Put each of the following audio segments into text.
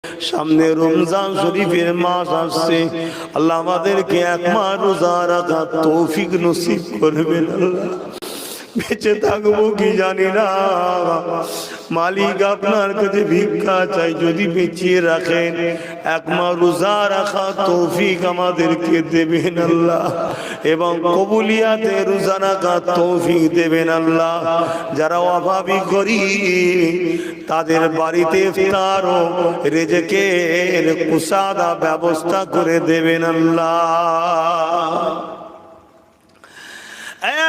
সামনে রমজান শরীফের মাস আসছে, আল্লাহ আমাদেরকে এক মাস রোজা রাখার তৌফিক নসিব করবেন। আল্লাহ বেঁচে থাকবো কি জানি না, মালিক আপনার কাছে ভিক্ষা চাই, যদি বেঁচিয়ে রাখেন এক মাস রোজা রাখা তৌফিক আমাদেরকে দেবেন আল্লাহ, এবং কবুলিয়াতে রোজা রাখা তৌফিক দেবেন আল্লাহ। যারা অভাবী গরীব তাদের বাড়িতে ইফতার ও রিজকের কুসাদা ব্যবস্থা করে দেবেন আল্লাহ।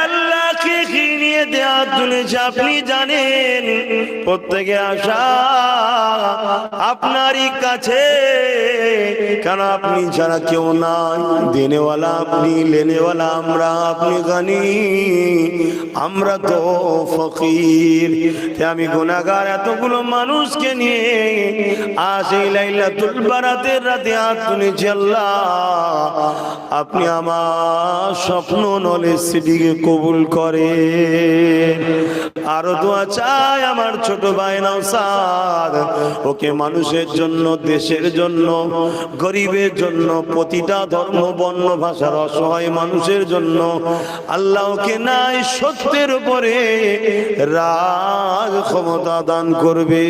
আল্লাহকে কি নিয়ে দেয়া তুলেছে আপনি জানেন, প্রত্যেকে আশা আপনারই কাছে, কেন আপনি ছাড়া কেউ নাই, দেনেওয়ালা আপনি, লেনেওয়ালা আমরা, আপনি গানি, আমরা তো ফকির। আমি গুনাহগার, এতগুলো মানুষকে নিয়ে আজ এই লাইলাতুল বারাতের রাতে হাত তুলেছি আল্লাহ, আপনি আমার স্বপ্ন নলে সেটিকে কবুল করে। আরো দোয়া চাই আমার ছোট ভাই নওশাদ, ওকে মানুষের জন্য, দেশের জন্য, গরিবের জন্য, প্রতিটা ধর্ম বর্ণ ভাষার অসহায় মানুষের জন্য আল্লাহ ওকে নাই সত্যের উপরে রাজ ক্ষমতা দান করবে।